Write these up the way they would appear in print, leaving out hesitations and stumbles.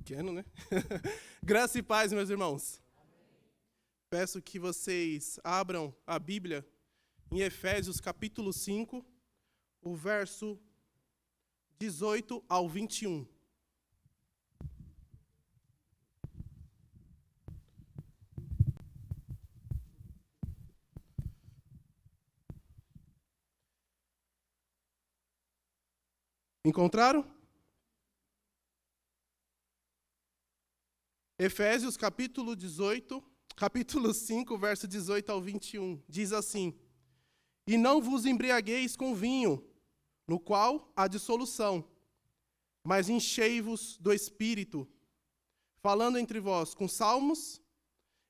pequeno, né? Graça e paz, meus irmãos. Peço que vocês abram a Bíblia em Efésios capítulo 5, o verso 18 ao 21. Encontraram? Efésios capítulo 5, verso 18 ao 21, diz assim: E não vos embriagueis com vinho, no qual há dissolução, mas enchei-vos do Espírito, falando entre vós com salmos,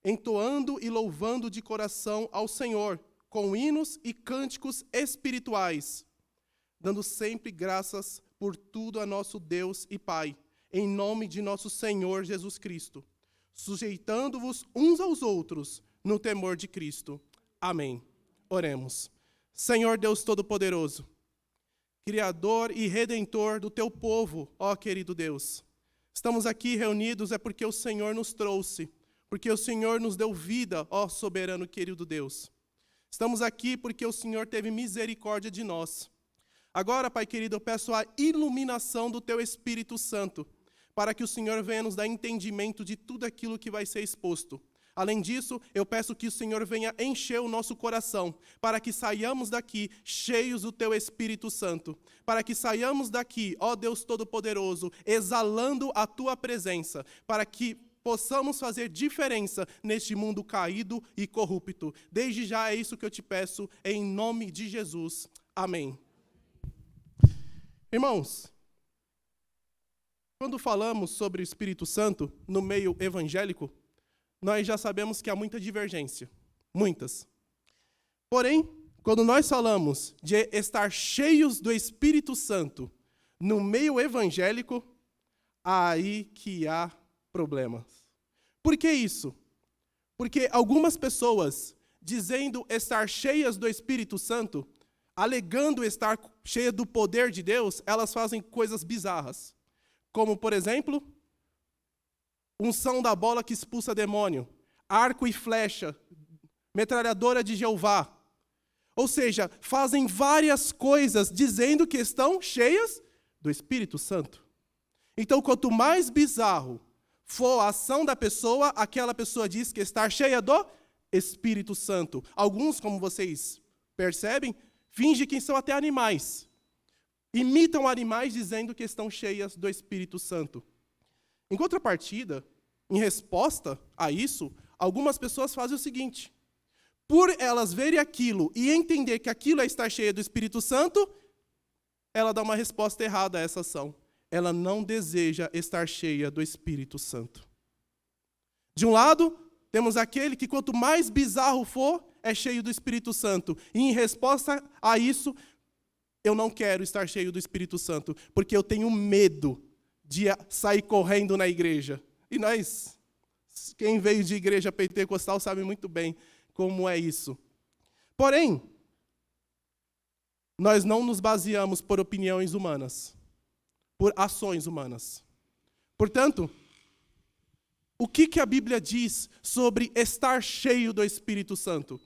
entoando e louvando de coração ao Senhor, com hinos e cânticos espirituais, dando sempre graças por tudo a nosso Deus e Pai, em nome de nosso Senhor Jesus Cristo, sujeitando-vos uns aos outros no temor de Cristo. Amém. Oremos. Senhor Deus Todo-Poderoso, Criador e Redentor do teu povo, ó querido Deus, estamos aqui reunidos é porque o Senhor nos trouxe, porque o Senhor nos deu vida, ó soberano querido Deus. Estamos aqui porque o Senhor teve misericórdia de nós. Agora, Pai querido, eu peço a iluminação do Teu Espírito Santo, para que o Senhor venha nos dar entendimento de tudo aquilo que vai ser exposto. Além disso, eu peço que o Senhor venha encher o nosso coração, para que saiamos daqui cheios do Teu Espírito Santo, para que saiamos daqui, ó Deus Todo-Poderoso, exalando a Tua presença, para que possamos fazer diferença neste mundo caído e corrupto. Desde já é isso que eu te peço, em nome de Jesus. Amém. Irmãos, quando falamos sobre o Espírito Santo no meio evangélico, nós já sabemos que há muita divergência, muitas. Porém, quando nós falamos de estar cheios do Espírito Santo no meio evangélico, aí que há problemas. Por que isso? Porque algumas pessoas, dizendo estar cheias do Espírito Santo, alegando estar cheia do poder de Deus, elas fazem coisas bizarras. Como, por exemplo, unção da bola que expulsa demônio, arco e flecha, metralhadora de Jeová. Ou seja, fazem várias coisas dizendo que estão cheias do Espírito Santo. Então, quanto mais bizarro for a ação da pessoa, aquela pessoa diz que está cheia do Espírito Santo. Alguns, como vocês percebem, fingem que são até animais. Imitam animais dizendo que estão cheias do Espírito Santo. Em contrapartida, em resposta a isso, algumas pessoas fazem o seguinte: por elas verem aquilo e entender que aquilo é estar cheia do Espírito Santo, ela dá uma resposta errada a essa ação. Ela não deseja estar cheia do Espírito Santo. De um lado, temos aquele que quanto mais bizarro for, é cheio do Espírito Santo. E em resposta a isso, eu não quero estar cheio do Espírito Santo, porque eu tenho medo de sair correndo na igreja. E nós, quem veio de igreja pentecostal, sabe muito bem como é isso. Porém, nós não nos baseamos por opiniões humanas, por ações humanas. Portanto, o que a Bíblia diz sobre estar cheio do Espírito Santo?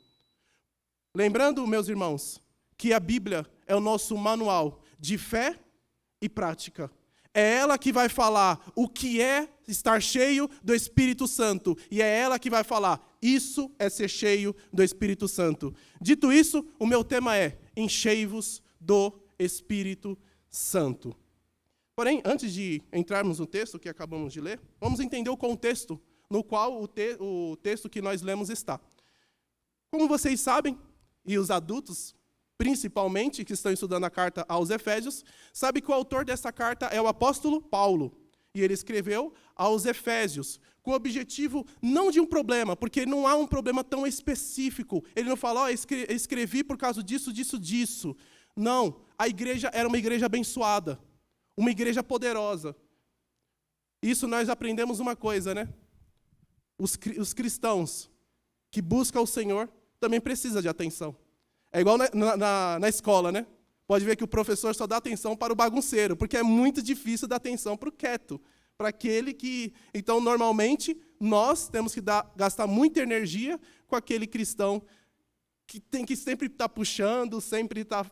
Lembrando, meus irmãos, que a Bíblia é o nosso manual de fé e prática. É ela que vai falar o que é estar cheio do Espírito Santo. E é ela que vai falar, isso é ser cheio do Espírito Santo. Dito isso, o meu tema é, enchei-vos do Espírito Santo. Porém, antes de entrarmos no texto que acabamos de ler, vamos entender o contexto no qual o texto que nós lemos está. Como vocês sabem, e os adultos, principalmente, que estão estudando a carta aos Efésios, sabem que o autor dessa carta é o apóstolo Paulo. E ele escreveu aos Efésios, com o objetivo não de um problema, porque não há um problema tão específico. Ele não fala, escrevi por causa disso, disso, disso. Não, a igreja era uma igreja abençoada, uma igreja poderosa. Isso nós aprendemos uma coisa, né? Os cristãos que buscam o Senhor também precisam de atenção. É igual na escola, né? Pode ver que o professor só dá atenção para o bagunceiro, porque é muito difícil dar atenção para o quieto, para aquele que... Então, normalmente, nós temos que gastar muita energia com aquele cristão que tem que sempre estar puxando, sempre estar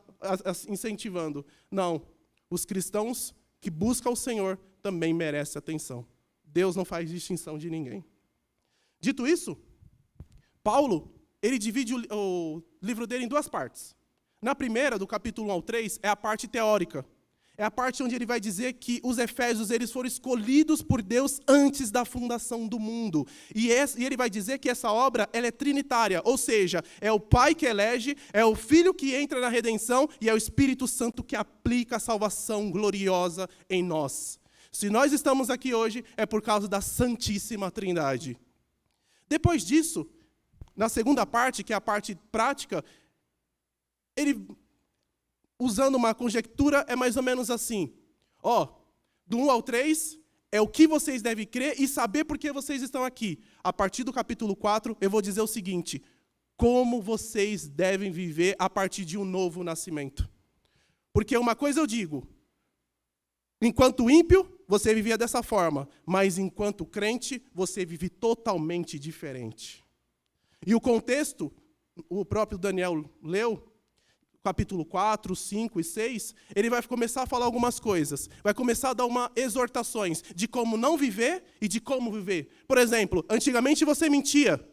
incentivando. Não, os cristãos que buscam o Senhor também merecem atenção. Deus não faz distinção de ninguém. Dito isso, Paulo, ele divide o livro dele em duas partes. Na primeira, do capítulo 1 ao 3, é a parte teórica. É a parte onde ele vai dizer que os efésios eles foram escolhidos por Deus antes da fundação do mundo. E ele vai dizer que essa obra ela é trinitária, ou seja, é o Pai que elege, é o Filho que entra na redenção e é o Espírito Santo que aplica a salvação gloriosa em nós. Se nós estamos aqui hoje, é por causa da Santíssima Trindade. Depois disso, na segunda parte, que é a parte prática, ele, usando uma conjectura, é mais ou menos assim. Do 1 ao 3, é o que vocês devem crer e saber por que vocês estão aqui. A partir do capítulo 4, eu vou dizer o seguinte: como vocês devem viver a partir de um novo nascimento. Porque uma coisa eu digo, enquanto ímpio, você vivia dessa forma, mas enquanto crente, você vive totalmente diferente. E o contexto, o próprio Daniel leu, capítulo 4, 5 e 6, ele vai começar a falar algumas coisas. Vai começar a dar exortações de como não viver e de como viver. Por exemplo, antigamente você mentia.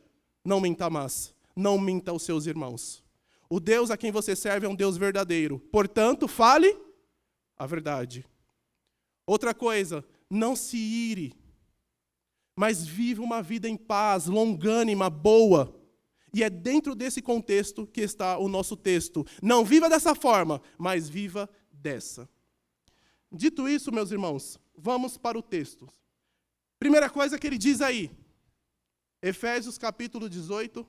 Não minta mais. Não minta aos seus irmãos. O Deus a quem você serve é um Deus verdadeiro. Portanto, fale a verdade. Outra coisa, não se ire, mas viva uma vida em paz, longânima, boa. E é dentro desse contexto que está o nosso texto. Não viva dessa forma, mas viva dessa. Dito isso, meus irmãos, vamos para o texto. Primeira coisa que ele diz aí, Efésios capítulo 18,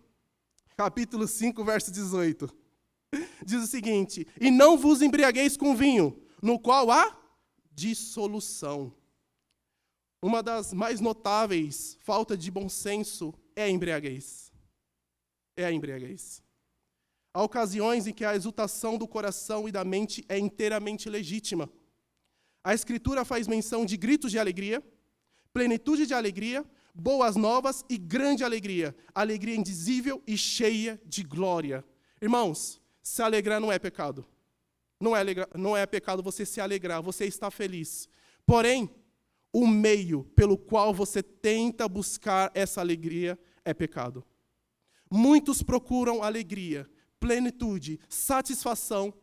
capítulo 5, verso 18. Diz o seguinte: e não vos embriagueis com vinho, no qual há dissolução. Uma das mais notáveis falta de bom senso é a embriaguez. É a embriaguez. Há ocasiões em que a exultação do coração e da mente é inteiramente legítima. A Escritura faz menção de gritos de alegria, plenitude de alegria, boas novas e grande alegria, alegria indizível e cheia de glória. Irmãos, se alegrar não é pecado. Não é pecado você se alegrar, você está feliz. Porém, o meio pelo qual você tenta buscar essa alegria é pecado. Muitos procuram alegria, plenitude, satisfação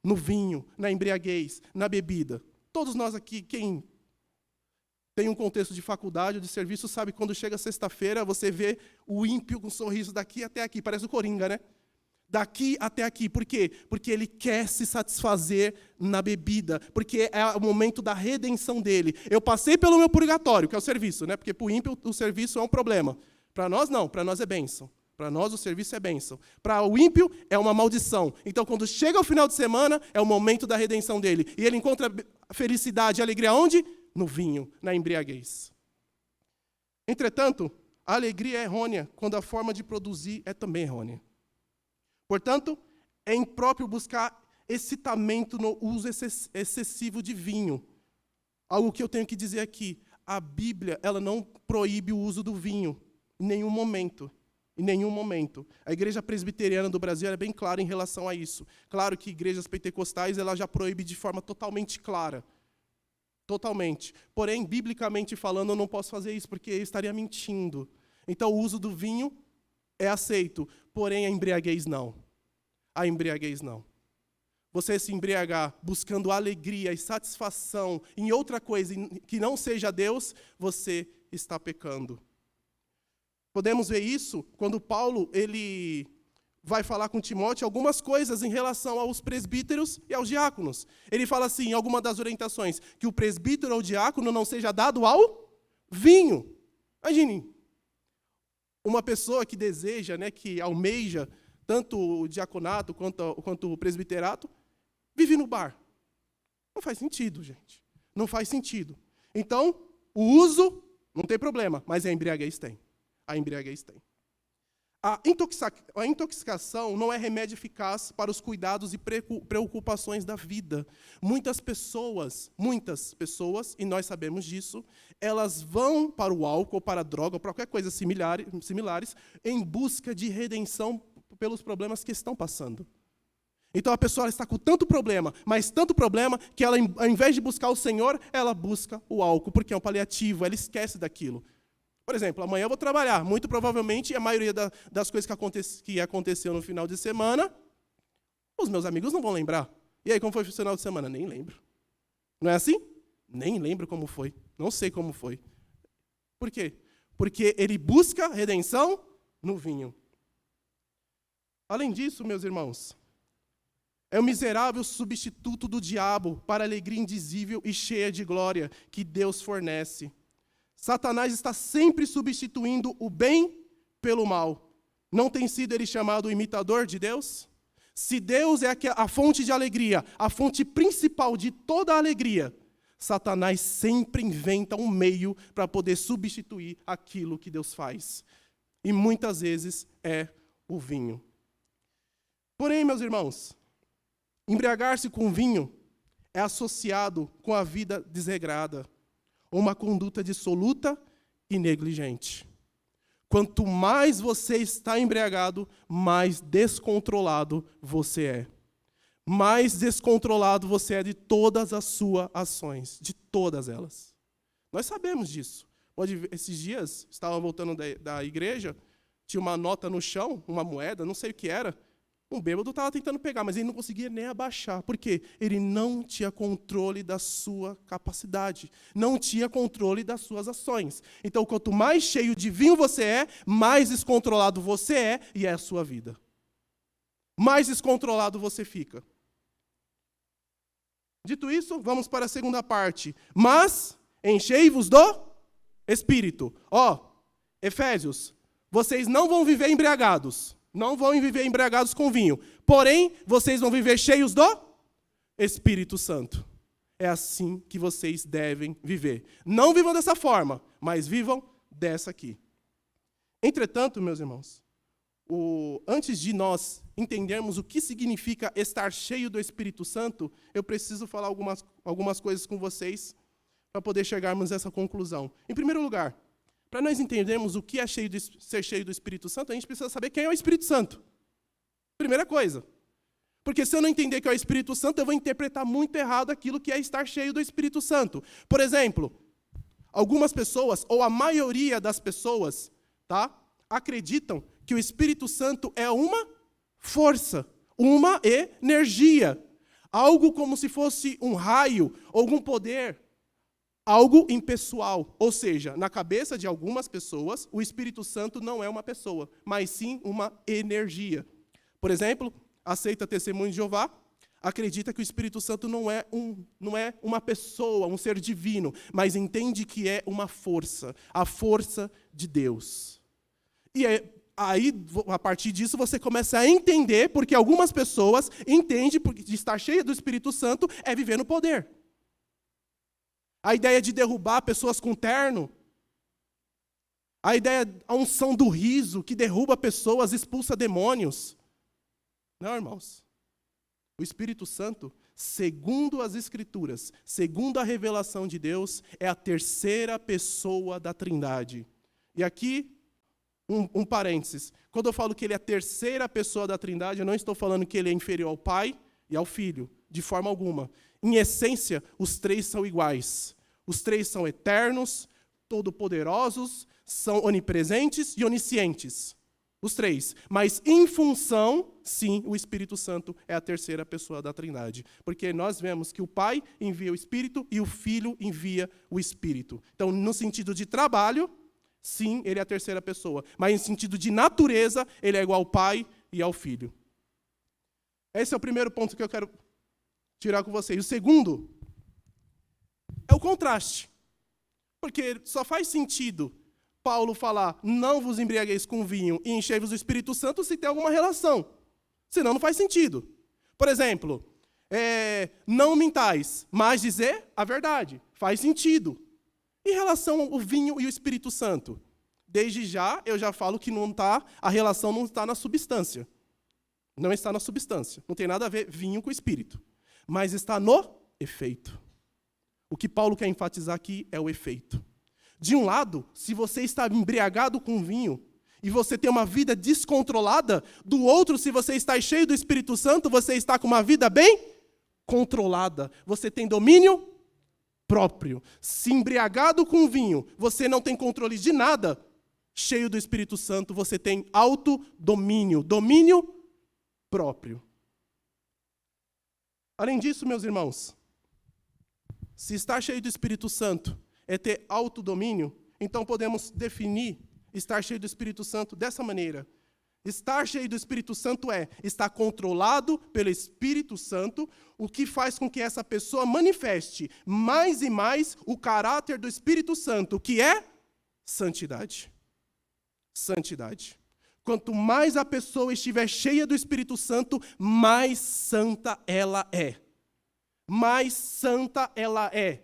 no vinho, na embriaguez, na bebida. Todos nós aqui, quem tem um contexto de faculdade ou de serviço, sabe quando chega sexta-feira, você vê o ímpio com um sorriso daqui até aqui, parece o Coringa, né? Daqui até aqui. Por quê? Porque ele quer se satisfazer na bebida, porque é o momento da redenção dele. Eu passei pelo meu purgatório, que é o serviço, né? Porque para o ímpio o serviço é um problema. Para nós não, para nós é bênção. Para nós o serviço é bênção. Para o ímpio é uma maldição. Então quando chega o final de semana, é o momento da redenção dele. E ele encontra felicidade e alegria onde? No vinho, na embriaguez. Entretanto, a alegria é errônea quando a forma de produzir é também errônea. Portanto, é impróprio buscar excitamento no uso excessivo de vinho. Algo que eu tenho que dizer aqui, a Bíblia ela não proíbe o uso do vinho, em nenhum momento. Em nenhum momento. A Igreja Presbiteriana do Brasil é bem clara em relação a isso. Claro que igrejas pentecostais ela já proíbe de forma totalmente clara. Totalmente. Porém, biblicamente falando, eu não posso fazer isso, porque eu estaria mentindo. Então, o uso do vinho é aceito, porém a embriaguez não. A embriaguez não. Você se embriagar buscando alegria e satisfação em outra coisa que não seja Deus, você está pecando. Podemos ver isso quando Paulo ele vai falar com Timóteo algumas coisas em relação aos presbíteros e aos diáconos. Ele fala assim, em alguma das orientações, que o presbítero ou diácono não seja dado ao vinho. Imagine, uma pessoa que deseja, né, que almeja tanto o diaconato quanto o presbiterato, vive no bar. Não faz sentido, gente. Não faz sentido. Então, o uso não tem problema, mas a embriaguez tem. A embriaguez tem. A intoxicação não é remédio eficaz para os cuidados e preocupações da vida. Muitas pessoas, e nós sabemos disso, elas vão para o álcool, para a droga, ou para qualquer coisa similares, em busca de redenção pelos problemas que estão passando. Então a pessoa está com tanto problema, mas tanto problema, que ela, ao invés de buscar o Senhor, ela busca o álcool, porque é um paliativo, ela esquece daquilo. Por exemplo, amanhã eu vou trabalhar. Muito provavelmente, a maioria das coisas que aconteceu no final de semana, os meus amigos não vão lembrar. E aí, como foi o final de semana? Nem lembro. Não é assim? Nem lembro como foi. Não sei como foi. Por quê? Porque ele busca redenção no vinho. Além disso, meus irmãos, é o miserável substituto do diabo para a alegria indizível e cheia de glória que Deus fornece. Satanás está sempre substituindo o bem pelo mal. Não tem sido ele chamado o imitador de Deus? Se Deus é a fonte de alegria, a fonte principal de toda a alegria, Satanás sempre inventa um meio para poder substituir aquilo que Deus faz. E muitas vezes é o vinho. Porém, meus irmãos, embriagar-se com vinho é associado com a vida desregrada, uma conduta dissoluta e negligente. Quanto mais você está embriagado, mais descontrolado você é. Mais descontrolado você é de todas as suas ações, de todas elas. Nós sabemos disso. Esses dias, estava voltando da igreja, tinha uma nota no chão, uma moeda, não sei o que era. Um bêbado estava tentando pegar, mas ele não conseguia nem abaixar. Por quê? Ele não tinha controle da sua capacidade. Não tinha controle das suas ações. Então, quanto mais cheio de vinho você é, mais descontrolado você é e é a sua vida. Mais descontrolado você fica. Dito isso, vamos para a segunda parte. Mas, enchei-vos do Espírito. Efésios, vocês não vão viver embriagados. Não vão viver embriagados com vinho. Porém, vocês vão viver cheios do Espírito Santo. É assim que vocês devem viver. Não vivam dessa forma, mas vivam dessa aqui. Entretanto, meus irmãos, antes de nós entendermos o que significa estar cheio do Espírito Santo, eu preciso falar algumas coisas com vocês para poder chegarmos a essa conclusão. Em primeiro lugar, para nós entendermos o que é ser cheio do Espírito Santo, a gente precisa saber quem é o Espírito Santo. Primeira coisa. Porque se eu não entender que é o Espírito Santo, eu vou interpretar muito errado aquilo que é estar cheio do Espírito Santo. Por exemplo, algumas pessoas, ou a maioria das pessoas, acreditam que o Espírito Santo é uma força, uma energia. Algo como se fosse um raio, algum poder. Algo impessoal, ou seja, na cabeça de algumas pessoas, o Espírito Santo não é uma pessoa, mas sim uma energia. Por exemplo, a seita Testemunho de Jeová acredita que o Espírito Santo não é uma pessoa, um ser divino, mas entende que é uma força, a força de Deus. E aí, a partir disso, você começa a entender porque algumas pessoas entendem que estar cheia do Espírito Santo é viver no poder. A ideia de derrubar pessoas com terno. A unção do riso, que derruba pessoas, expulsa demônios. Não, irmãos. O Espírito Santo, segundo as Escrituras, segundo a revelação de Deus, é a terceira pessoa da Trindade. E aqui, um parênteses. Quando eu falo que ele é a terceira pessoa da Trindade, eu não estou falando que ele é inferior ao Pai e ao Filho, de forma alguma. Em essência, os três são iguais. Os três são eternos, todo-poderosos, são onipresentes e oniscientes. Os três. Mas em função, sim, o Espírito Santo é a terceira pessoa da Trindade. Porque nós vemos que o Pai envia o Espírito e o Filho envia o Espírito. Então, no sentido de trabalho, sim, ele é a terceira pessoa. Mas em sentido de natureza, ele é igual ao Pai e ao Filho. Esse é o primeiro ponto que eu quero tirar com vocês. O segundo é o contraste. Porque só faz sentido Paulo falar, não vos embriagueis com vinho e enchei-vos do Espírito Santo se tem alguma relação. Senão não faz sentido. Por exemplo, não mintais, mas dizer a verdade. Faz sentido. Em relação ao vinho e o Espírito Santo, Desde já, eu já falo que a relação não está na substância. Não está na substância. Não tem nada a ver vinho com espírito. Mas está no efeito. O que Paulo quer enfatizar aqui é o efeito. De um lado, se você está embriagado com vinho e você tem uma vida descontrolada, do outro, se você está cheio do Espírito Santo, você está com uma vida bem controlada. Você tem domínio próprio. Se embriagado com vinho, você não tem controle de nada, cheio do Espírito Santo, você tem autodomínio, domínio próprio. Além disso, meus irmãos, se estar cheio do Espírito Santo é ter autodomínio, então podemos definir estar cheio do Espírito Santo dessa maneira. Estar cheio do Espírito Santo é estar controlado pelo Espírito Santo, o que faz com que essa pessoa manifeste mais e mais o caráter do Espírito Santo, que é santidade. Santidade. Quanto mais a pessoa estiver cheia do Espírito Santo, mais santa ela é. Mais santa ela é.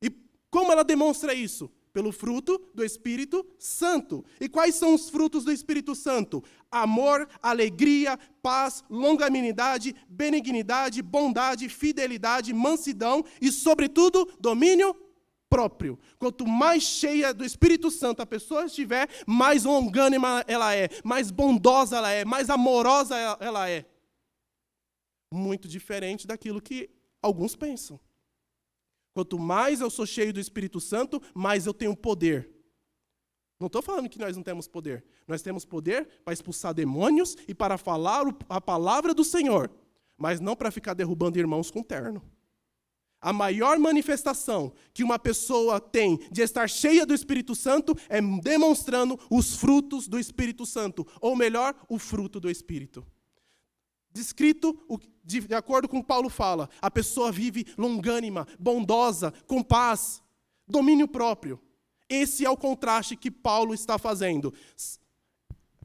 E como ela demonstra isso? Pelo fruto do Espírito Santo. E quais são os frutos do Espírito Santo? Amor, alegria, paz, longanimidade, benignidade, bondade, fidelidade, mansidão e, sobretudo, domínio próprio. Quanto mais cheia do Espírito Santo a pessoa estiver, mais longânima ela é, mais bondosa ela é, mais amorosa ela é. Muito diferente daquilo que alguns pensam. Quanto mais eu sou cheio do Espírito Santo, mais eu tenho poder. Não estou falando que nós não temos poder. Nós temos poder para expulsar demônios e para falar a palavra do Senhor, mas não para ficar derrubando irmãos com terno. A maior manifestação que uma pessoa tem de estar cheia do Espírito Santo é demonstrando os frutos do Espírito Santo, ou melhor, o fruto do Espírito. Descrito, de acordo com o que Paulo fala, a pessoa vive longânima, bondosa, com paz, domínio próprio. Esse é o contraste que Paulo está fazendo.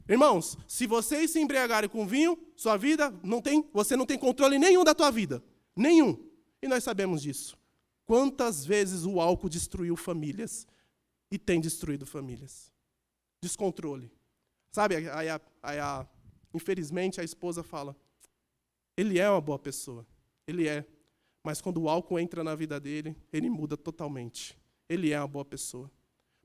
Irmãos, se vocês se embriagarem com vinho, sua vida você não tem controle nenhum da tua vida. Nenhum. E nós sabemos disso. Quantas vezes o álcool destruiu famílias e tem destruído famílias? Descontrole. Sabe, infelizmente a esposa fala, ele é uma boa pessoa, ele é, mas quando o álcool entra na vida dele, ele muda totalmente. Ele é uma boa pessoa.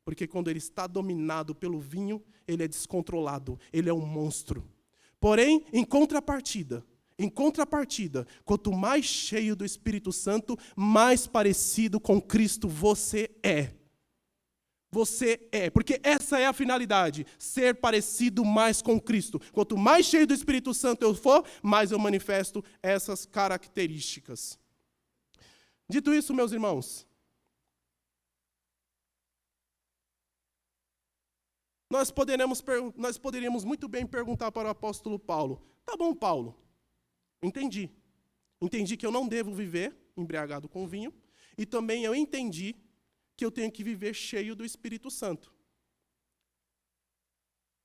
Porque quando ele está dominado pelo vinho, ele é descontrolado, ele é um monstro. Porém, em contrapartida, quanto mais cheio do Espírito Santo, mais parecido com Cristo você é. Você é, porque essa é a finalidade, ser parecido mais com Cristo. Quanto mais cheio do Espírito Santo eu for, mais eu manifesto essas características. Dito isso, meus irmãos, nós poderíamos muito bem perguntar para o apóstolo Paulo, tá bom, Paulo, entendi que eu não devo viver embriagado com vinho, e também eu entendi que eu tenho que viver cheio do Espírito Santo.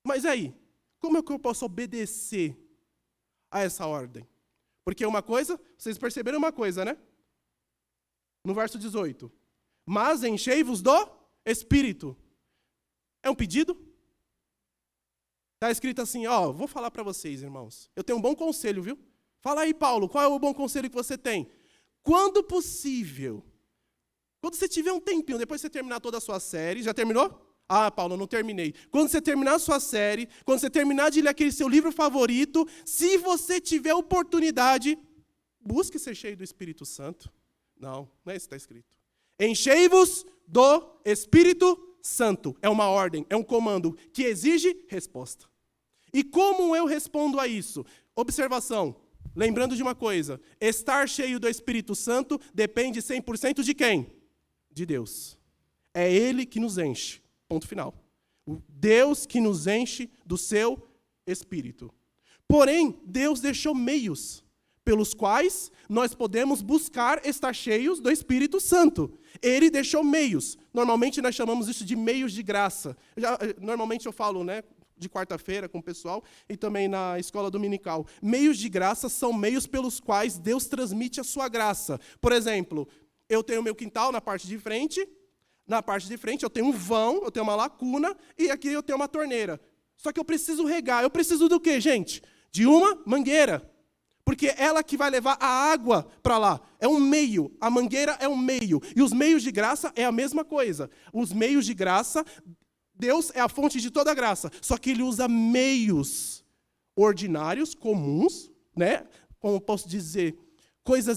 Mas aí, como é que eu posso obedecer a essa ordem? Porque vocês perceberam uma coisa, né? No verso 18. Mas enchei-vos do Espírito. É um pedido? Está escrito assim, vou falar para vocês, irmãos. Eu tenho um bom conselho, viu? Fala aí, Paulo, qual é o bom conselho que você tem? Quando possível, quando você tiver um tempinho, depois que você terminar toda a sua série, já terminou? Ah, Paulo, não terminei. Quando você terminar a sua série, quando você terminar de ler aquele seu livro favorito, se você tiver oportunidade, busque ser cheio do Espírito Santo. Não é isso que está escrito. Enchei-vos do Espírito Santo. É uma ordem, é um comando que exige resposta. E como eu respondo a isso? Observação. Lembrando de uma coisa, estar cheio do Espírito Santo depende 100% de quem? De Deus. É Ele que nos enche. Ponto final. O Deus que nos enche do seu Espírito. Porém, Deus deixou meios pelos quais nós podemos buscar estar cheios do Espírito Santo. Ele deixou meios. Normalmente nós chamamos isso de meios de graça. Normalmente eu falo, de quarta-feira com o pessoal e também na escola dominical. Meios de graça são meios pelos quais Deus transmite a sua graça. Por exemplo, eu tenho meu quintal na parte de frente. Na parte de frente eu tenho um vão, eu tenho uma lacuna, e aqui eu tenho uma torneira. Só que eu preciso regar. Eu preciso do quê, gente? De uma mangueira. Porque é ela que vai levar a água para lá. É um meio. A mangueira é um meio. E os meios de graça é a mesma coisa. Os meios de graça, Deus é a fonte de toda a graça. Só que Ele usa meios ordinários, comuns, né? Como eu posso dizer,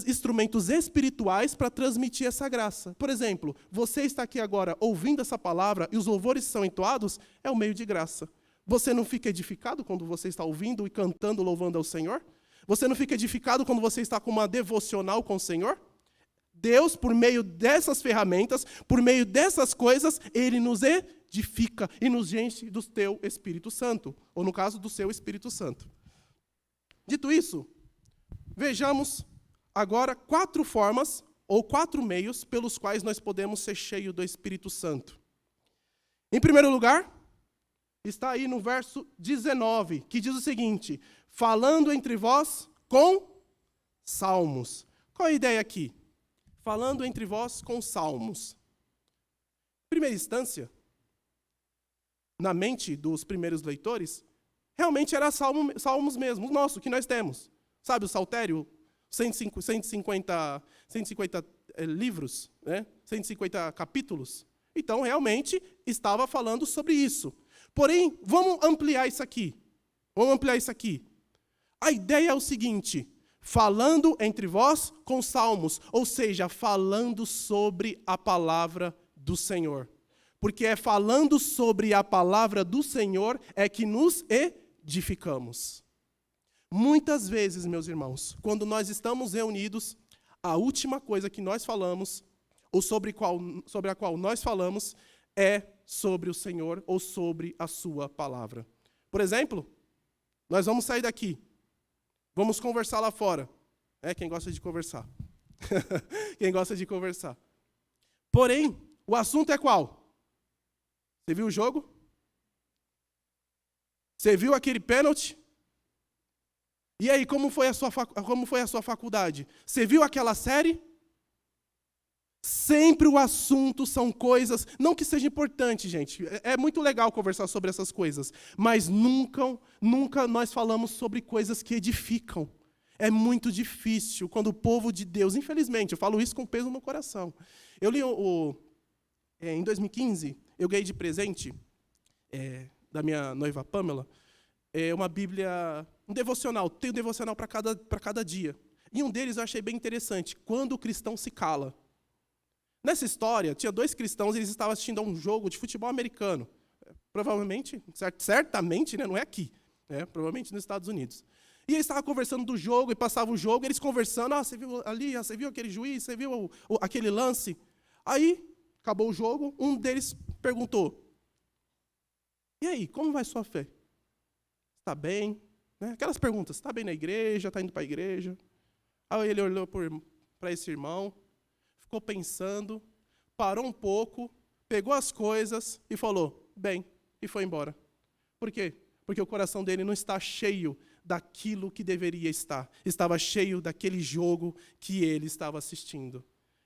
instrumentos espirituais para transmitir essa graça. Por exemplo, você está aqui agora ouvindo essa palavra e os louvores são entoados, é o meio de graça. Você não fica edificado quando você está ouvindo e cantando, louvando ao Senhor? Você não fica edificado quando você está com uma devocional com o Senhor? Deus, por meio dessas ferramentas, por meio dessas coisas, Ele nos edifica e nos enche do teu Espírito Santo, ou no caso, do seu Espírito Santo. Dito isso, vejamos agora 4 formas, ou 4 meios, pelos quais nós podemos ser cheios do Espírito Santo. Em primeiro lugar, está aí no verso 19, que diz o seguinte: falando entre vós com salmos. Qual é a ideia aqui? Falando entre vós com salmos. Em primeira instância, na mente dos primeiros leitores, realmente era salmos mesmo, o nosso, que nós temos. Sabe o saltério? 150 livros, né? 150 capítulos. Então, realmente, estava falando sobre isso. Porém, vamos ampliar isso aqui. A ideia é o seguinte: falando entre vós com salmos, ou seja, falando sobre a palavra do Senhor. Porque é falando sobre a palavra do Senhor é que nos edificamos. Muitas vezes, meus irmãos, quando nós estamos reunidos, a última coisa que nós falamos, ou sobre a qual nós falamos, é sobre o Senhor ou sobre a sua palavra. Por exemplo, nós vamos sair daqui, vamos conversar lá fora. Quem gosta de conversar? Quem gosta de conversar. Porém, o assunto é qual? Você viu o jogo? Você viu aquele pênalti? E aí, como foi a sua faculdade? Você viu aquela série? Sempre o assunto são coisas, não que seja importante, gente, é muito legal conversar sobre essas coisas, mas nunca nós falamos sobre coisas que edificam. É muito difícil quando o povo de Deus, infelizmente, eu falo isso com peso no coração. Eu li em 2015, eu ganhei de presente da minha noiva Pamela, uma Bíblia, um devocional, tem um devocional para cada dia. E um deles eu achei bem interessante, quando o cristão se cala. Nessa história, tinha 2 cristãos e eles estavam assistindo a um jogo de futebol americano. Provavelmente, certamente, né, não é aqui, provavelmente nos Estados Unidos. E eles estavam conversando do jogo, e passava o jogo, e eles conversando, você viu ali, você viu aquele juiz, você viu aquele lance? Aí, acabou o jogo, um deles perguntou: e aí, como vai sua fé? Está bem? Aquelas perguntas, está bem na igreja, está indo para a igreja? Aí ele olhou para esse irmão, ficou pensando, parou um pouco, pegou as coisas e falou, bem, e foi embora. Por quê? Porque o coração dele não está cheio daquilo que deveria estar. Estava cheio daquele jogo que ele estava assistindo.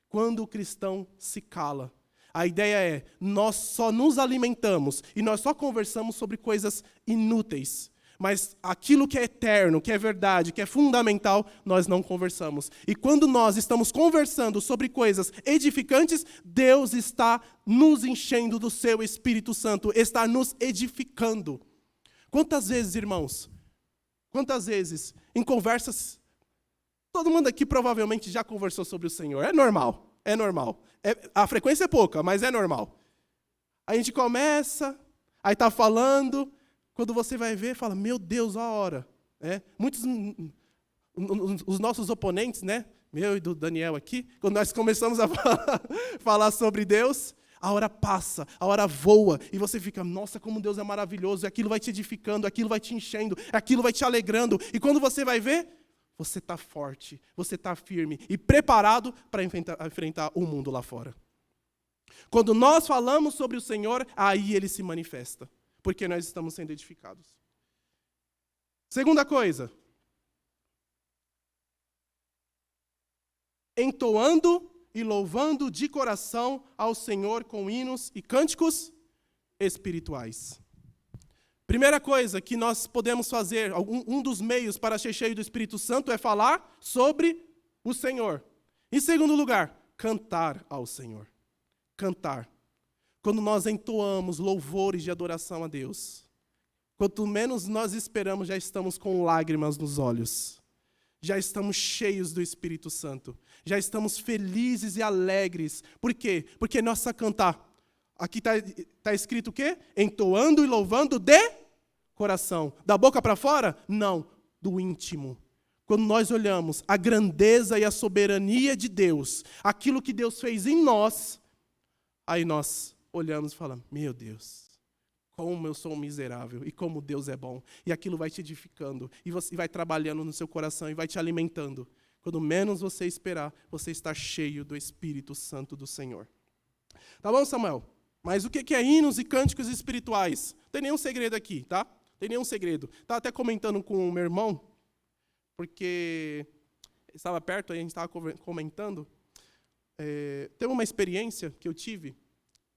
Quando o cristão se cala, a ideia é, nós só nos alimentamos e nós só conversamos sobre coisas inúteis. Mas aquilo que é eterno, que é verdade, que é fundamental, nós não conversamos. E quando nós estamos conversando sobre coisas edificantes, Deus está nos enchendo do seu Espírito Santo, está nos edificando. Quantas vezes, irmãos, em conversas, todo mundo aqui provavelmente já conversou sobre o Senhor, é normal. A frequência é pouca, mas é normal. A gente começa, aí está falando, quando você vai ver, fala, meu Deus, a hora. Muitos, os nossos oponentes, né, meu e do Daniel aqui, quando nós começamos a falar sobre Deus, a hora passa, a hora voa, e você fica, nossa, como Deus é maravilhoso, e aquilo vai te edificando, aquilo vai te enchendo, aquilo vai te alegrando, e quando você vai ver, você está forte, você está firme e preparado para enfrentar o mundo lá fora. Quando nós falamos sobre o Senhor, aí Ele se manifesta, porque nós estamos sendo edificados. Segunda coisa, entoando e louvando de coração ao Senhor com hinos e cânticos espirituais. Primeira coisa que nós podemos fazer, um dos meios para ser cheio do Espírito Santo é falar sobre o Senhor. Em segundo lugar, cantar ao Senhor. Cantar. Quando nós entoamos louvores de adoração a Deus, quanto menos nós esperamos, já estamos com lágrimas nos olhos. Já estamos cheios do Espírito Santo. Já estamos felizes e alegres. Por quê? Porque nossa cantar. Aqui está escrito o quê? Entoando e louvando de coração. Da boca para fora? Não, do íntimo. Quando nós olhamos a grandeza e a soberania de Deus, aquilo que Deus fez em nós, aí nós olhamos e falamos, meu Deus, como eu sou um miserável e como Deus é bom. E aquilo vai te edificando e você vai trabalhando no seu coração e vai te alimentando. Quando menos você esperar, você está cheio do Espírito Santo do Senhor. Tá bom, Samuel? Mas o que é hinos e cânticos espirituais? Não tem nenhum segredo aqui, tá? Tem nenhum segredo. Estava até comentando com o meu irmão, porque estava perto, aí a gente estava comentando. Teve uma experiência que eu tive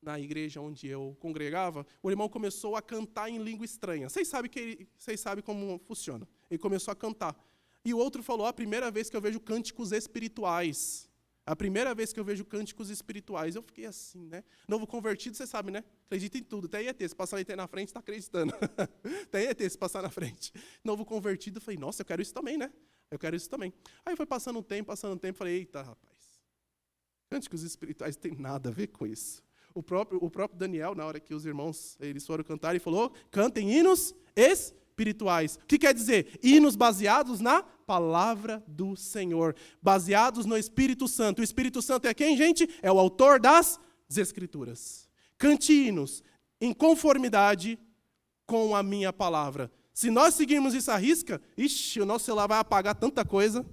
na igreja onde eu congregava. O irmão começou a cantar em língua estranha. Vocês sabem como funciona. Ele começou a cantar. E o outro falou, a primeira vez que eu vejo cânticos espirituais. A primeira vez que eu vejo cânticos espirituais. Eu fiquei assim, né? Novo convertido, você sabe, né? Acredita em tudo. Tem ET, se passar ET na frente, está acreditando. Tem ET, se passar na frente. Novo convertido, eu falei, nossa, eu quero isso também, né? Eu quero isso também. Aí foi passando um tempo, falei, eita, rapaz. Cânticos espirituais tem nada a ver com isso. O próprio Daniel, na hora que os irmãos eles foram cantar, ele falou, cantem hinos espirituais. O que quer dizer? Hinos baseados na palavra do Senhor, baseados no Espírito Santo. O Espírito Santo é quem, gente? É o autor das Escrituras. Cante hinos em conformidade com a minha palavra. Se nós seguirmos isso à risca, o nosso celular vai apagar tanta coisa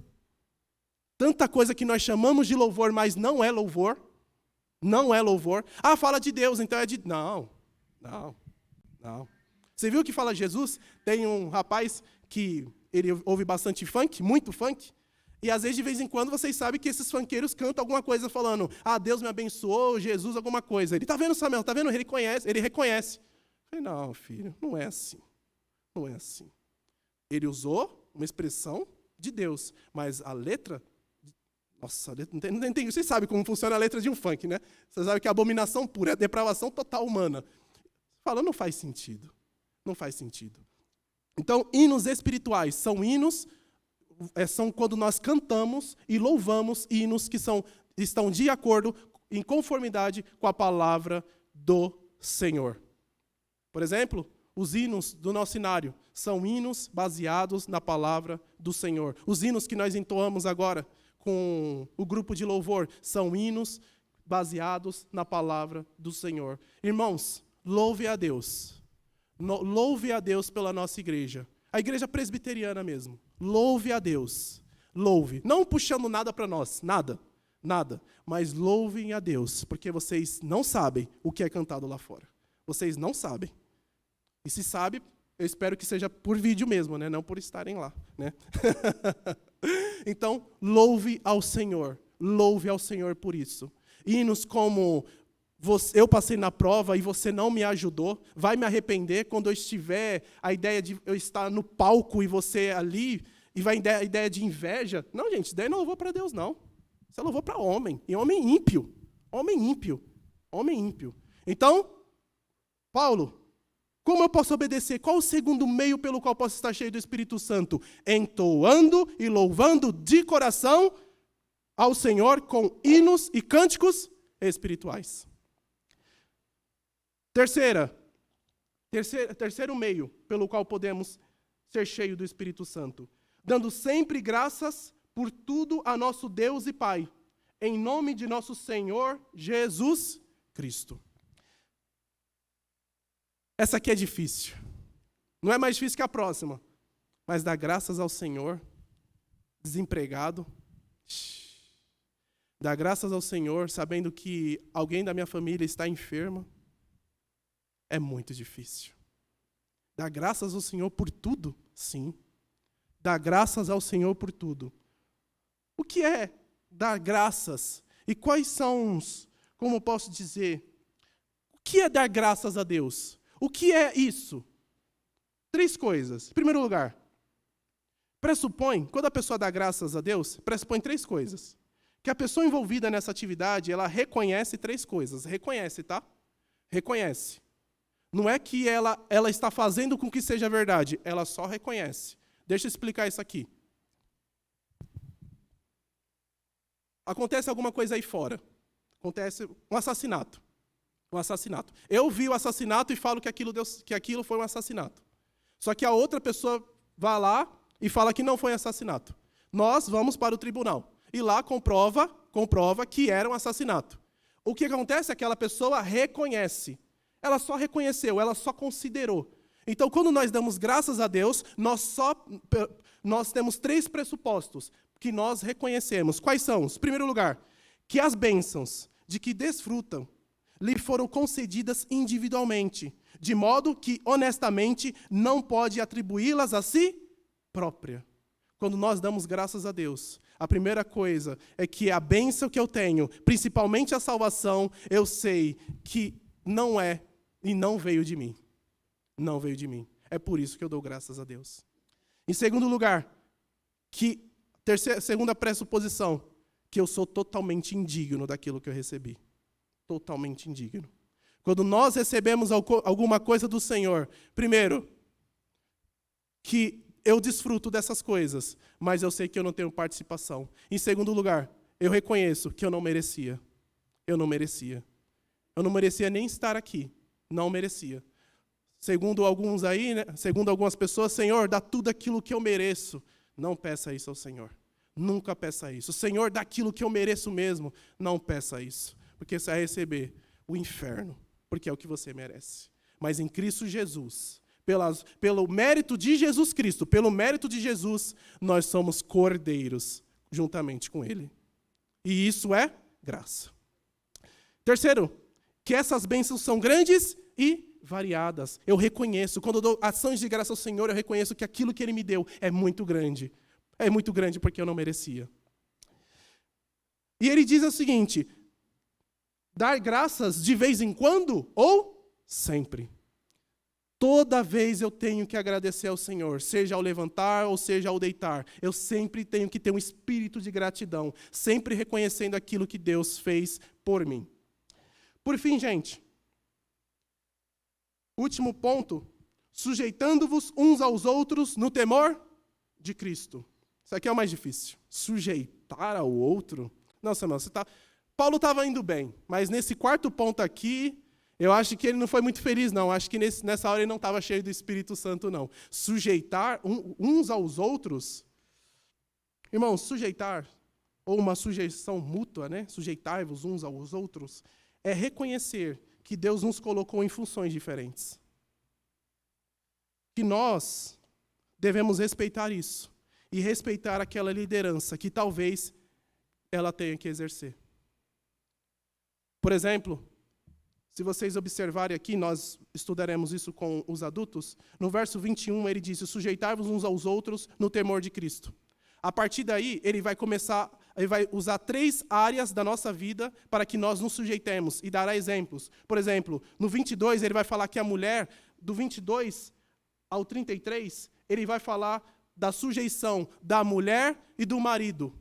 que nós chamamos de louvor, mas não é louvor. Não é louvor. Ah, fala de Deus, então é de... Não. Você viu que fala Jesus? Tem um rapaz que ele ouve bastante funk, muito funk, e às vezes, de vez em quando, vocês sabem que esses funkeiros cantam alguma coisa falando, Deus me abençoou, Jesus, alguma coisa. Ele, tá vendo, Samuel? Tá vendo? Ele reconhece. Eu falei, não, filho, não é assim. Não é assim. Ele usou uma expressão de Deus, mas a letra... Nossa, não tem, vocês sabem como funciona a letra de um funk, né? Vocês sabem que é abominação pura, é depravação total humana. Fala, não faz sentido. Não faz sentido. Então, hinos espirituais são hinos, são quando nós cantamos e louvamos hinos que estão de acordo, em conformidade com a palavra do Senhor. Por exemplo, os hinos do nosso inário são hinos baseados na palavra do Senhor. Os hinos que nós entoamos agora com o grupo de louvor são hinos baseados na palavra do Senhor. Irmãos, louve a Deus. Louve a Deus pela nossa igreja. A igreja presbiteriana mesmo. Louve a Deus. Louve. Não puxando nada para nós, nada. Mas louvem a Deus, porque vocês não sabem o que é cantado lá fora. Vocês não sabem. E se sabe, eu espero que seja por vídeo mesmo, né? Não por estarem lá, né? Então, louve ao Senhor. Louve ao Senhor por isso. Hinos como eu passei na prova e você não me ajudou, vai me arrepender quando eu estiver a ideia de eu estar no palco e você ali, e vai a ideia de inveja. Não, gente, isso daí não louvou para Deus, não. Isso é louvor para homem. E homem ímpio. Homem ímpio. Então, Paulo, como eu posso obedecer? Qual o segundo meio pelo qual posso estar cheio do Espírito Santo? Entoando e louvando de coração ao Senhor com hinos e cânticos espirituais. Terceiro meio pelo qual podemos ser cheios do Espírito Santo. Dando sempre graças por tudo a nosso Deus e Pai, em nome de nosso Senhor Jesus Cristo. Essa aqui é difícil. Não é mais difícil que a próxima. Mas dar graças ao Senhor, desempregado. Dar graças ao Senhor, sabendo que alguém da minha família está enfermo. É muito difícil. Dar graças ao Senhor por tudo? Sim. Dar graças ao Senhor por tudo. O que é dar graças? E quais são como eu posso dizer, o que é dar graças a Deus? O que é isso? 3 coisas. Em primeiro lugar, quando a pessoa dá graças a Deus, pressupõe 3 coisas. Que a pessoa envolvida nessa atividade, ela reconhece 3 coisas. Reconhece, tá? Reconhece. Não é que ela está fazendo com que seja verdade, ela só reconhece. Deixa eu explicar isso aqui. Acontece alguma coisa aí fora. Acontece um assassinato. Um assassinato. Eu vi o assassinato e falo que aquilo foi um assassinato. Só que a outra pessoa vai lá e fala que não foi assassinato. Nós vamos para o tribunal. E lá comprova que era um assassinato. O que acontece é que aquela pessoa reconhece. Ela só reconheceu, ela só considerou. Então, quando nós damos graças a Deus, nós temos 3 pressupostos que nós reconhecemos. Quais são? Em primeiro lugar, que as bênçãos de que desfrutam lhe foram concedidas individualmente, de modo que, honestamente, não pode atribuí-las a si própria. Quando nós damos graças a Deus, a primeira coisa é que a bênção que eu tenho, principalmente a salvação, eu sei que não é e não veio de mim. Não veio de mim. É por isso que eu dou graças a Deus. Em segundo lugar, segunda pressuposição, que eu sou totalmente indigno daquilo que eu recebi. Totalmente indigno. Quando nós recebemos alguma coisa do Senhor, primeiro, que eu desfruto dessas coisas, mas eu sei que eu não tenho participação. Em segundo lugar, eu reconheço que eu não merecia. Eu não merecia. Eu não merecia nem estar aqui. Não merecia. Segundo alguns aí, né, segundo algumas pessoas, Senhor, dá tudo aquilo que eu mereço. Não peça isso ao Senhor. Nunca peça isso. Senhor, dá aquilo que eu mereço mesmo. Não peça isso. Porque você vai receber o inferno. Porque é o que você merece. Mas em Cristo Jesus, pelo mérito de Jesus Cristo, pelo mérito de Jesus, nós somos cordeiros juntamente com Ele. E isso é graça. Terceiro, que essas bênçãos são grandes e variadas. Eu reconheço, quando eu dou ações de graça ao Senhor, eu reconheço que aquilo que Ele me deu é muito grande. É muito grande porque eu não merecia. E ele diz o seguinte: dar graças de vez em quando ou sempre. Toda vez eu tenho que agradecer ao Senhor, seja ao levantar ou seja ao deitar. Eu sempre tenho que ter um espírito de gratidão, sempre reconhecendo aquilo que Deus fez por mim. Por fim, gente, último ponto, sujeitando-vos uns aos outros no temor de Cristo. Isso aqui é o mais difícil. Sujeitar ao outro. Nossa, irmão, Paulo estava indo bem, mas nesse quarto ponto aqui, eu acho que ele não foi muito feliz, não. Acho que nessa hora ele não estava cheio do Espírito Santo, não. Sujeitar uns aos outros. Irmão, sujeitar, ou uma sujeição mútua, né? Sujeitai-vos uns aos outros, é reconhecer que Deus nos colocou em funções diferentes. Que nós devemos respeitar isso. E respeitar aquela liderança que talvez ela tenha que exercer. Por exemplo, se vocês observarem aqui, nós estudaremos isso com os adultos, no verso 21 ele diz: sujeitai-vos uns aos outros no temor de Cristo. A partir daí, ele vai usar 3 áreas da nossa vida para que nós nos sujeitemos e dará exemplos. Por exemplo, no 22 ele vai falar que a mulher, do 22 ao 33, ele vai falar da sujeição da mulher e do marido.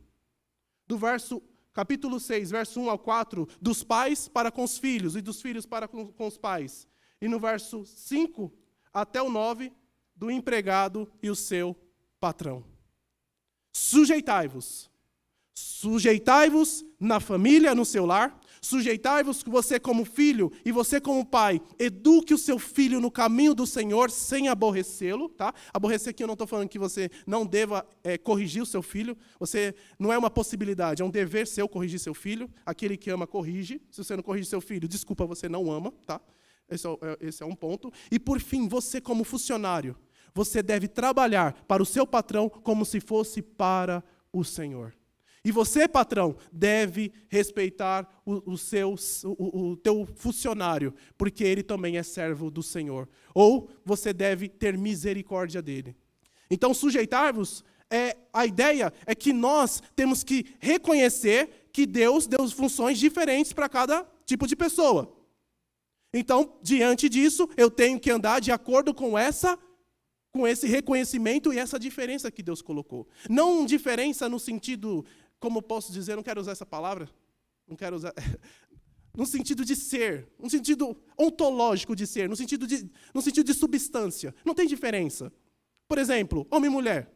Capítulo 6, verso 1 ao 4, dos pais para com os filhos e dos filhos para com os pais. E no verso 5 até o 9, do empregado e o seu patrão. Sujeitai-vos. Sujeitai-vos na família, no seu lar. Sujeitai-vos que você como filho e você como pai, eduque o seu filho no caminho do Senhor sem aborrecê-lo. Tá? Aborrecer aqui eu não estou falando que você não deva corrigir o seu filho. Você não é uma possibilidade, é um dever seu corrigir seu filho. Aquele que ama, corrige. Se você não corrige seu filho, desculpa, você não ama. Tá? Esse é um ponto. E por fim, você como funcionário, você deve trabalhar para o seu patrão como se fosse para o Senhor. E você, patrão, deve respeitar o teu funcionário, porque ele também é servo do Senhor. Ou você deve ter misericórdia dele. Então, sujeitar-vos, a ideia é que nós temos que reconhecer que Deus deu funções diferentes para cada tipo de pessoa. Então, diante disso, eu tenho que andar de acordo com esse reconhecimento e essa diferença que Deus colocou. Não diferença no sentido, como posso dizer, não quero usar essa palavra, não quero usar, no sentido de ser, no sentido ontológico de ser, no sentido de substância. Não tem diferença. Por exemplo, homem e mulher.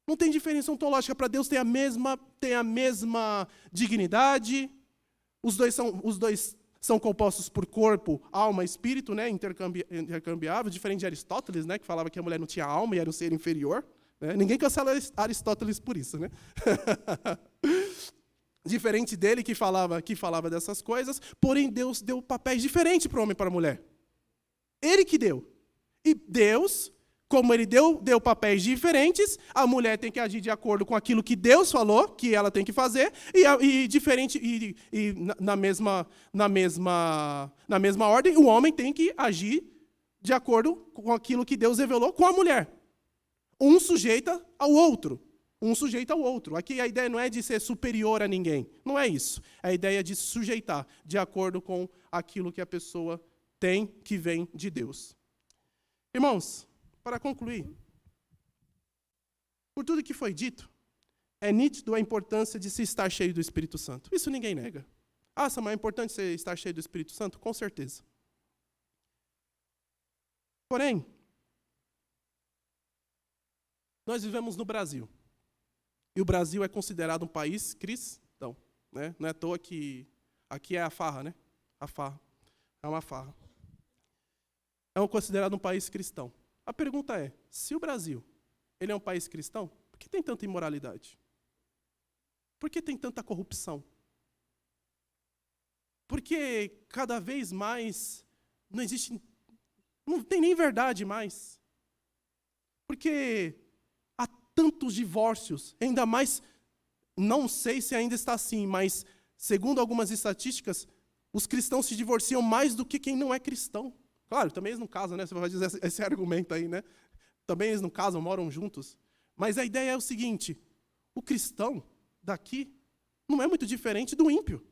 Não tem diferença ontológica. Para Deus tem a mesma dignidade. Os dois são compostos por corpo, alma e espírito, né, intercambiável, diferente de Aristóteles, né, que falava que a mulher não tinha alma e era um ser inferior. Né? Ninguém cancela Aristóteles por isso. Né? Diferente dele que falava dessas coisas, porém Deus deu papéis diferentes para o homem e para a mulher. Ele que deu. E Deus, como ele deu papéis diferentes, a mulher tem que agir de acordo com aquilo que Deus falou que ela tem que fazer, na mesma ordem, o homem tem que agir de acordo com aquilo que Deus revelou com a mulher. Um sujeita ao outro. Aqui a ideia não é de ser superior a ninguém. Não é isso. A ideia é de sujeitar de acordo com aquilo que a pessoa tem que vem de Deus. Irmãos, para concluir, por tudo que foi dito, é nítido a importância de se estar cheio do Espírito Santo. Isso ninguém nega. Ah, Samuel, é importante você estar cheio do Espírito Santo? Com certeza. Porém, nós vivemos no Brasil. E o Brasil é considerado um país cristão. Né? Não é à toa que aqui é a farra, né? A farra. É uma farra. É considerado um país cristão. A pergunta é, se o Brasil ele é um país cristão, por que tem tanta imoralidade? Por que tem tanta corrupção? Por que cada vez mais não tem nem verdade mais? Porque há tantos divórcios, ainda mais, não sei se ainda está assim, mas segundo algumas estatísticas, os cristãos se divorciam mais do que quem não é cristão. Claro, também eles não casam, né? Você vai dizer esse argumento aí, né? Também eles não casam, moram juntos. Mas a ideia é o seguinte, o cristão daqui não é muito diferente do ímpio.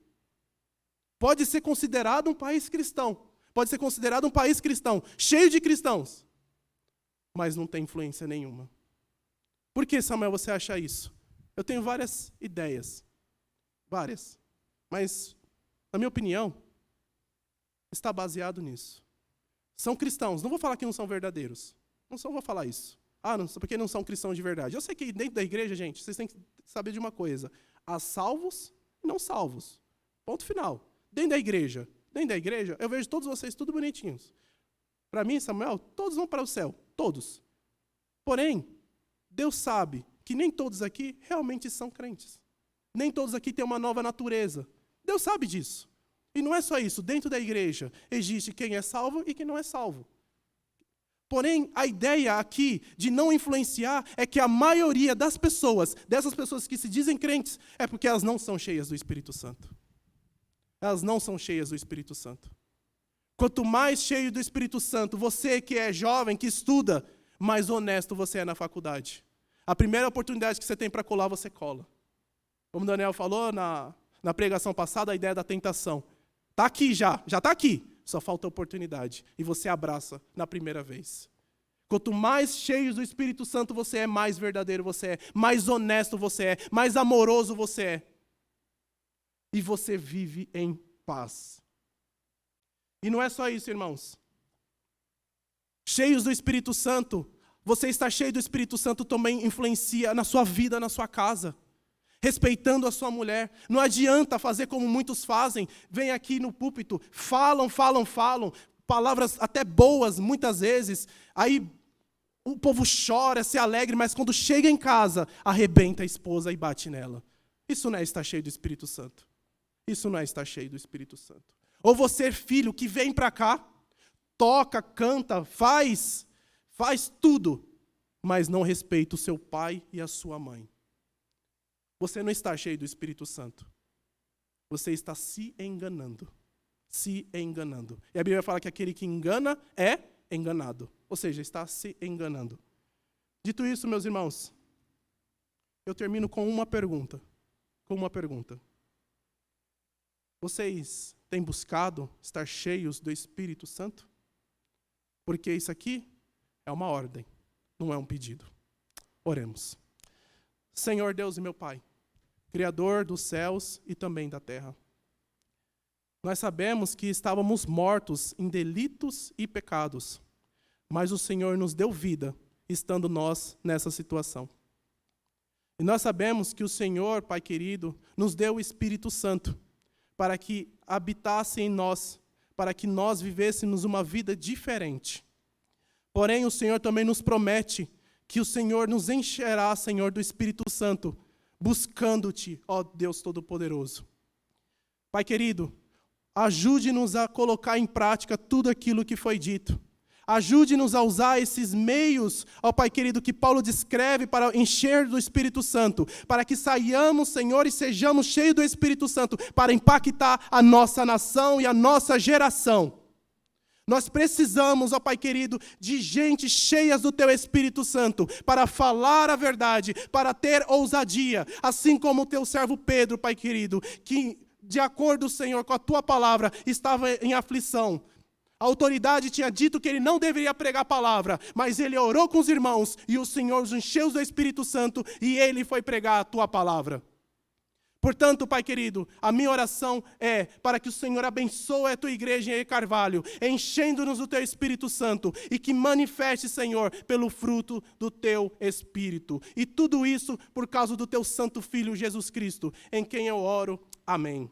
Pode ser considerado um país cristão. Pode ser considerado um país cristão, cheio de cristãos. Mas não tem influência nenhuma. Por que, Samuel, você acha isso? Eu tenho várias ideias. Várias. Mas, na minha opinião, está baseado nisso. São cristãos. Não vou falar que não são verdadeiros. Não vou falar isso. Não, porque não são cristãos de verdade. Eu sei que dentro da igreja, gente, vocês têm que saber de uma coisa. Há salvos e não salvos. Ponto final. Dentro da igreja, eu vejo todos vocês tudo bonitinhos. Para mim, Samuel, todos vão para o céu. Todos. Porém, Deus sabe que nem todos aqui realmente são crentes. Nem todos aqui têm uma nova natureza. Deus sabe disso. E não é só isso. Dentro da igreja existe quem é salvo e quem não é salvo. Porém, a ideia aqui de não influenciar é que a maioria das pessoas, dessas pessoas que se dizem crentes, é porque elas não são cheias do Espírito Santo. Elas não são cheias do Espírito Santo. Quanto mais cheio do Espírito Santo, você que é jovem, que estuda, mais honesto você é na faculdade. A primeira oportunidade que você tem para colar, você cola. Como o Daniel falou na pregação passada, a ideia da tentação. Está aqui já está aqui. Só falta a oportunidade. E você abraça na primeira vez. Quanto mais cheio do Espírito Santo você é, mais verdadeiro você é, mais honesto você é, mais amoroso você é. E você vive em paz. E não é só isso, irmãos. Cheios do Espírito Santo, você estar cheio do Espírito Santo também influencia na sua vida, na sua casa. Respeitando a sua mulher. Não adianta fazer como muitos fazem. Vem aqui no púlpito, falam. Palavras até boas, muitas vezes. Aí o povo chora, se alegra, mas quando chega em casa, arrebenta a esposa e bate nela. Isso não é estar cheio do Espírito Santo. Isso não é estar cheio do Espírito Santo. Ou você, filho, que vem para cá, toca, canta, faz tudo, mas não respeita o seu pai e a sua mãe. Você não está cheio do Espírito Santo. Você está se enganando. Se enganando. E a Bíblia fala que aquele que engana é enganado. Ou seja, está se enganando. Dito isso, meus irmãos, eu termino com uma pergunta. Vocês têm buscado estar cheios do Espírito Santo? Porque isso aqui é uma ordem, não é um pedido. Oremos. Senhor Deus e meu Pai, Criador dos céus e também da terra, nós sabemos que estávamos mortos em delitos e pecados, mas o Senhor nos deu vida, estando nós nessa situação. E nós sabemos que o Senhor, Pai querido, nos deu o Espírito Santo, para que habitasse em nós, para que nós vivêssemos uma vida diferente. Porém, o Senhor também nos promete que o Senhor nos encherá, Senhor, do Espírito Santo, buscando-te, ó Deus Todo-Poderoso. Pai querido, ajude-nos a colocar em prática tudo aquilo que foi dito. Ajude-nos a usar esses meios, ó Pai querido, que Paulo descreve para encher do Espírito Santo, para que saiamos, Senhor, e sejamos cheios do Espírito Santo, para impactar a nossa nação e a nossa geração. Nós precisamos, ó Pai querido, de gente cheias do Teu Espírito Santo, para falar a verdade, para ter ousadia, assim como o Teu servo Pedro, Pai querido, que, de acordo, Senhor, com a Tua palavra, estava em aflição. A autoridade tinha dito que ele não deveria pregar a palavra, mas ele orou com os irmãos e o Senhor os encheu do Espírito Santo e ele foi pregar a tua palavra. Portanto, Pai querido, a minha oração é para que o Senhor abençoe a tua igreja em Carvalho, enchendo-nos do teu Espírito Santo e que manifeste, Senhor, pelo fruto do teu Espírito. E tudo isso por causa do teu Santo Filho Jesus Cristo, em quem eu oro. Amém.